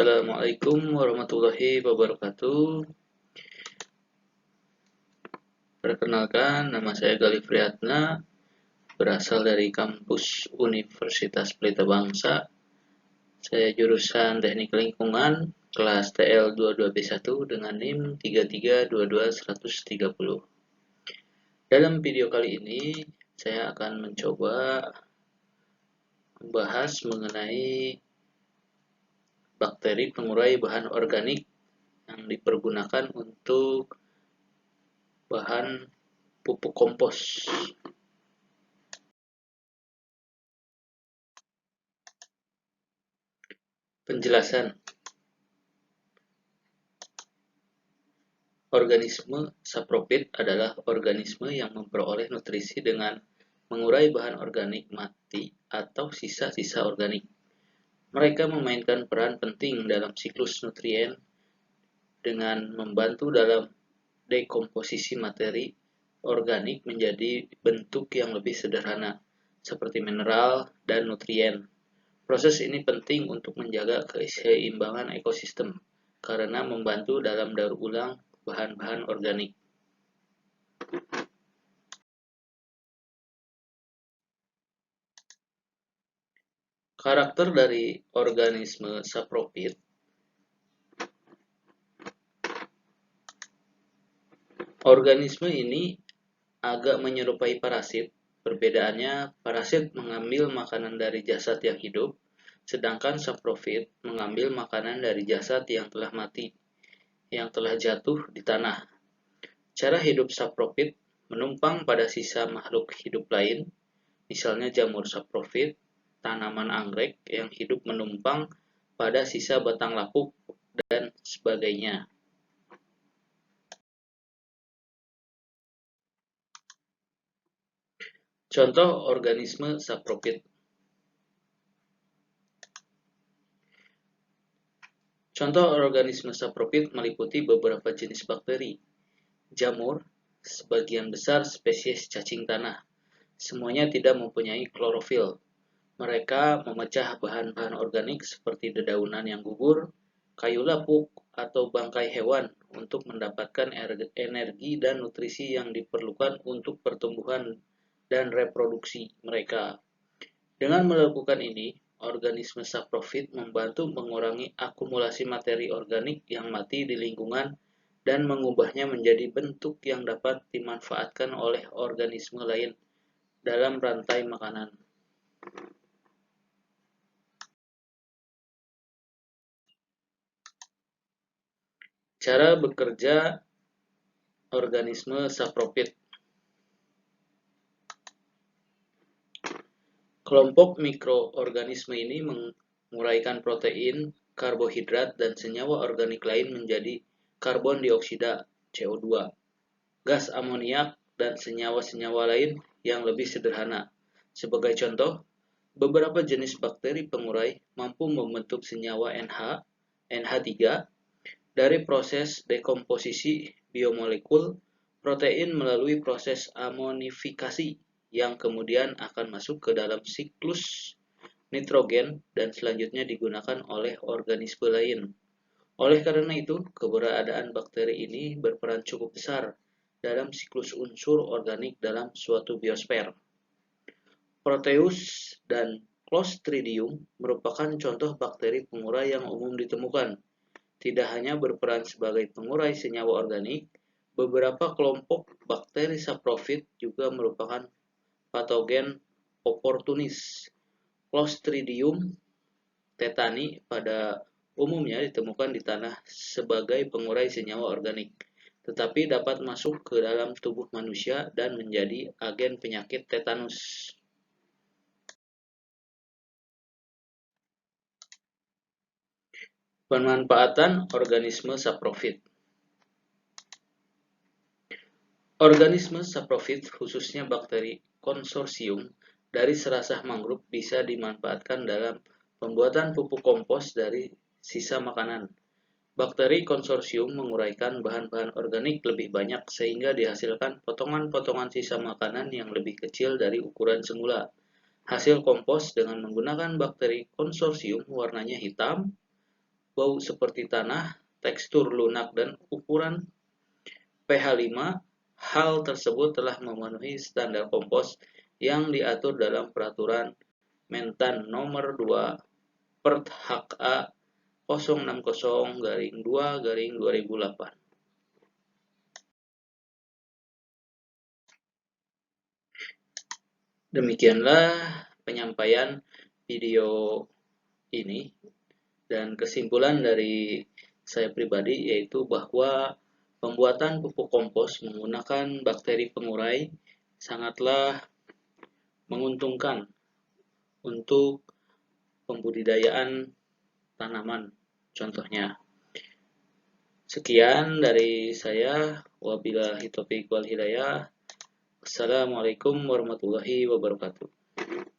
Assalamualaikum warahmatullahi wabarakatuh. Perkenalkan, nama saya Galih Priyatna, berasal dari kampus Universitas Pelita Bangsa. Saya jurusan Teknik Lingkungan, kelas TL 22B1 dengan NIM 3322130. Dalam video kali ini, saya akan mencoba membahas mengenai bakteri pengurai bahan organik yang dipergunakan untuk bahan pupuk kompos. Penjelasan. Organisme sapropit adalah organisme yang memperoleh nutrisi dengan mengurai bahan organik mati atau sisa-sisa organik. Mereka memainkan peran penting dalam siklus nutrien dengan membantu dalam dekomposisi materi organik menjadi bentuk yang lebih sederhana, seperti mineral dan nutrien. Proses ini penting untuk menjaga keseimbangan ekosistem, karena membantu dalam daur ulang bahan-bahan organik. Karakter dari organisme sapropit. Organisme ini agak menyerupai parasit. Perbedaannya, parasit mengambil makanan dari jasad yang hidup, sedangkan sapropit mengambil makanan dari jasad yang telah mati, yang telah jatuh di tanah. Cara hidup sapropit menumpang pada sisa makhluk hidup lain, misalnya jamur sapropit, tanaman anggrek yang hidup menumpang pada sisa batang lapuk, dan sebagainya. Contoh organisme sapropit. Contoh organisme sapropit meliputi beberapa jenis bakteri. Jamur, sebagian besar spesies cacing tanah. Semuanya tidak mempunyai klorofil. Mereka memecah bahan-bahan organik seperti dedaunan yang gugur, kayu lapuk, atau bangkai hewan untuk mendapatkan energi dan nutrisi yang diperlukan untuk pertumbuhan dan reproduksi mereka. Dengan melakukan ini, organisme sapropit membantu mengurangi akumulasi materi organik yang mati di lingkungan dan mengubahnya menjadi bentuk yang dapat dimanfaatkan oleh organisme lain dalam rantai makanan. Cara bekerja organisme sapropit. Kelompok mikroorganisme ini menguraikan protein, karbohidrat, dan senyawa organik lain menjadi karbon dioksida (CO2), gas amoniak, dan senyawa-senyawa lain yang lebih sederhana. Sebagai contoh, beberapa jenis bakteri pengurai mampu membentuk senyawa NH, NH3, dari proses dekomposisi biomolekul protein melalui proses amonifikasi yang kemudian akan masuk ke dalam siklus nitrogen dan selanjutnya digunakan oleh organisme lain. Oleh karena itu, keberadaan bakteri ini berperan cukup besar dalam siklus unsur organik dalam suatu biosfer. Proteus dan Clostridium merupakan contoh bakteri pengurai yang umum ditemukan. Tidak hanya berperan sebagai pengurai senyawa organik, beberapa kelompok bakteri sapropit juga merupakan patogen oportunis. Clostridium tetani pada umumnya ditemukan di tanah sebagai pengurai senyawa organik, tetapi dapat masuk ke dalam tubuh manusia dan menjadi agen penyakit tetanus. Pemanfaatan organisme sapropit. Organisme sapropit, khususnya bakteri konsorsium dari serasah mangrove, bisa dimanfaatkan dalam pembuatan pupuk kompos dari sisa makanan. Bakteri konsorsium menguraikan bahan-bahan organik lebih banyak sehingga dihasilkan potongan-potongan sisa makanan yang lebih kecil dari ukuran semula. Hasil kompos dengan menggunakan bakteri konsorsium warnanya hitam, bau seperti tanah, tekstur lunak dan ukuran pH 5, hal tersebut telah memenuhi standar kompos yang diatur dalam peraturan Mentan nomor 2 per HK 060-2-2008. Demikianlah penyampaian video ini, dan kesimpulan dari saya pribadi yaitu bahwa pembuatan pupuk kompos menggunakan bakteri pengurai sangatlah menguntungkan untuk pembudidayaan tanaman contohnya. Sekian dari saya, wabillahi taufiq wal hidayah. Assalamualaikum warahmatullahi wabarakatuh.